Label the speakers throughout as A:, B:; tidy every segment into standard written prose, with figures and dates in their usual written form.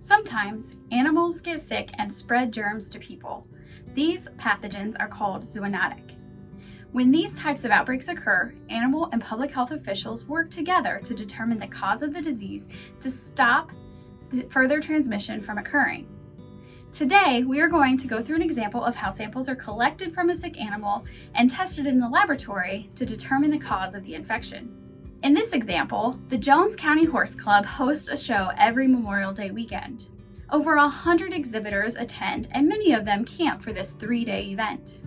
A: Sometimes animals get sick and spread germs to people. These pathogens are called zoonotic. When these types of outbreaks occur, animal and public health officials work together to determine the cause of the disease to stop further transmission from occurring. Today, we are going to go through an example of how samples are collected from a sick animal and tested in the laboratory to determine the cause of the infection. In this example, the Jones County Horse Club hosts a show every Memorial Day weekend. Over 100 exhibitors attend, and many of them camp for this 3-day event.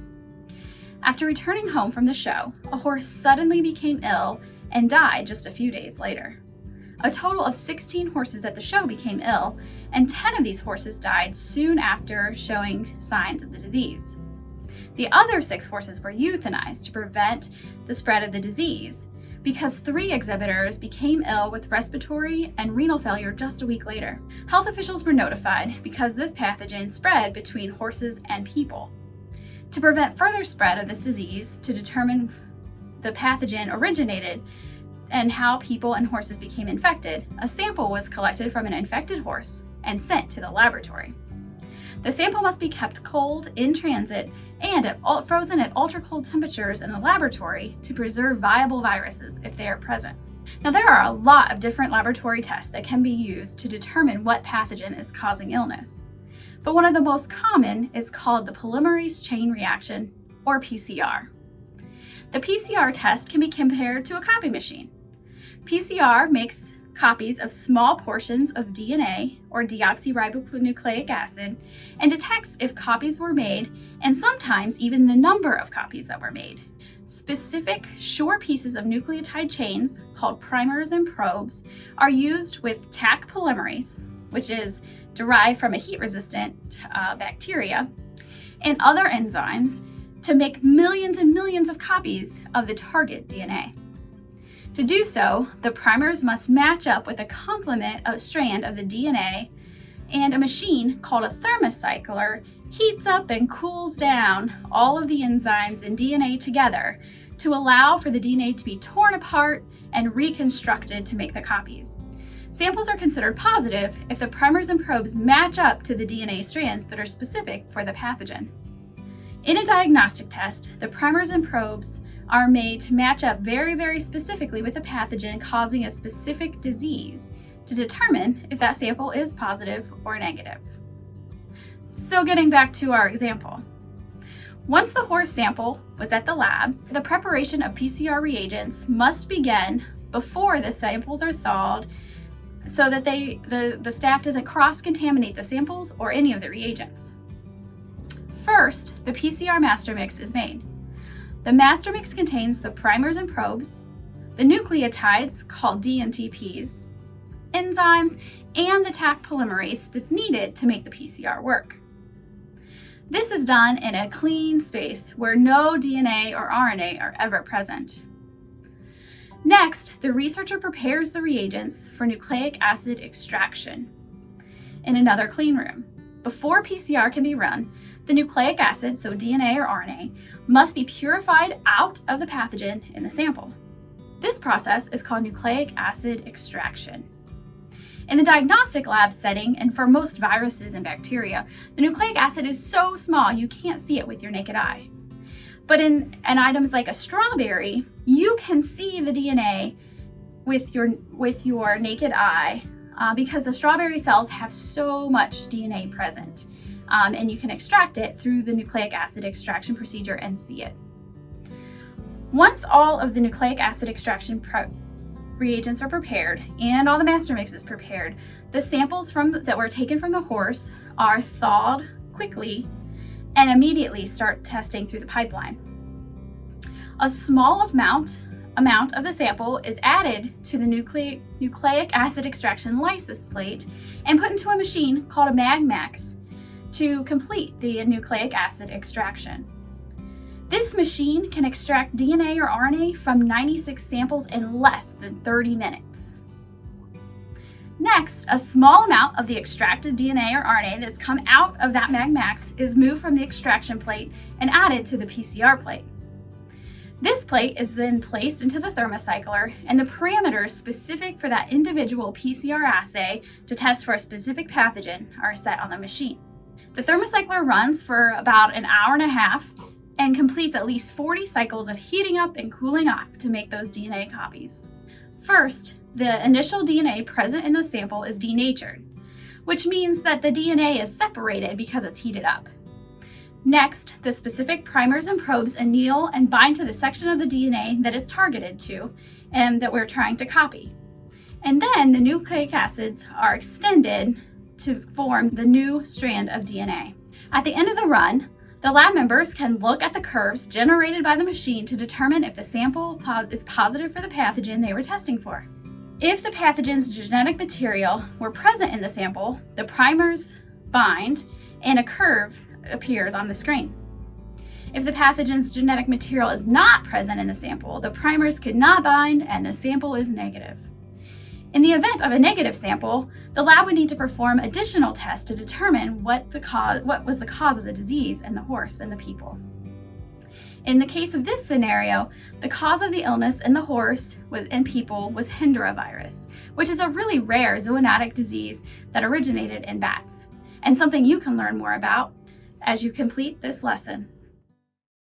A: After returning home from the show, a horse suddenly became ill and died just a few days later. A total of 16 horses at the show became ill, and 10 of these horses died soon after showing signs of the disease. The other 6 horses were euthanized to prevent the spread of the disease, because 3 exhibitors became ill with respiratory and renal failure just a week later. Health officials were notified because this pathogen spread between horses and people. To prevent further spread of this disease, to determine the pathogen originated and how people and horses became infected, a sample was collected from an infected horse and sent to the laboratory. The sample must be kept cold in transit and frozen at ultra-cold temperatures in the laboratory to preserve viable viruses if they are present. Now, there are a lot of different laboratory tests that can be used to determine what pathogen is causing illness. But one of the most common is called the polymerase chain reaction, or PCR. The PCR test can be compared to a copy machine. PCR makes copies of small portions of DNA, or deoxyribonucleic acid, and detects if copies were made, and sometimes even the number of copies that were made. Specific short pieces of nucleotide chains, called primers and probes, are used with Taq polymerase, which is derived from a heat-resistant bacteria, and other enzymes to make millions and millions of copies of the target DNA. To do so, the primers must match up with a complement of strand of the DNA, and a machine called a thermocycler heats up and cools down all of the enzymes and DNA together to allow for the DNA to be torn apart and reconstructed to make the copies. Samples are considered positive if the primers and probes match up to the DNA strands that are specific for the pathogen. In a diagnostic test, the primers and probes are made to match up very, very specifically with a pathogen causing a specific disease to determine if that sample is positive or negative. So getting back to our example. Once the horse sample was at the lab, the preparation of PCR reagents must begin before the samples are thawed so that the staff doesn't cross-contaminate the samples or any of the reagents. First, the PCR master mix is made. The master mix contains the primers and probes, the nucleotides called dNTPs, enzymes, and the Taq polymerase that's needed to make the PCR work. This is done in a clean space where no DNA or RNA are ever present. Next, the researcher prepares the reagents for nucleic acid extraction in another clean room. Before PCR can be run, the nucleic acid, so DNA or RNA, must be purified out of the pathogen in the sample. This process is called nucleic acid extraction. In the diagnostic lab setting, and for most viruses and bacteria, the nucleic acid is so small you can't see it with your naked eye. But in items like a strawberry, you can see the DNA with your naked eye because the strawberry cells have so much DNA present. And you can extract it through the nucleic acid extraction procedure and see it. Once all of the nucleic acid extraction reagents are prepared and all the master mix is prepared, the samples that were taken from the horse are thawed quickly and immediately start testing through the pipeline. A small amount of the sample is added to the nucleic acid extraction lysis plate and put into a machine called a MagMax to complete the nucleic acid extraction. This machine can extract DNA or RNA from 96 samples in less than 30 minutes. Next, a small amount of the extracted DNA or RNA that's come out of that MagMax is moved from the extraction plate and added to the PCR plate. This plate is then placed into the thermocycler, and the parameters specific for that individual PCR assay to test for a specific pathogen are set on the machine. The thermocycler runs for about an hour and a half and completes at least 40 cycles of heating up and cooling off to make those DNA copies. First, the initial DNA present in the sample is denatured, which means that the DNA is separated because it's heated up. Next, the specific primers and probes anneal and bind to the section of the DNA that it's targeted to and that we're trying to copy. And then the nucleic acids are extended to form the new strand of DNA. At the end of the run, the lab members can look at the curves generated by the machine to determine if the sample is positive for the pathogen they were testing for. If the pathogen's genetic material were present in the sample, the primers bind and a curve appears on the screen. If the pathogen's genetic material is not present in the sample, the primers could not bind and the sample is negative. In the event of a negative sample, the lab would need to perform additional tests to determine what was the cause of the disease in the horse and the people. In the case of this scenario, the cause of the illness in the horse and people was Hendra virus, which is a really rare zoonotic disease that originated in bats, and something you can learn more about as you complete this lesson.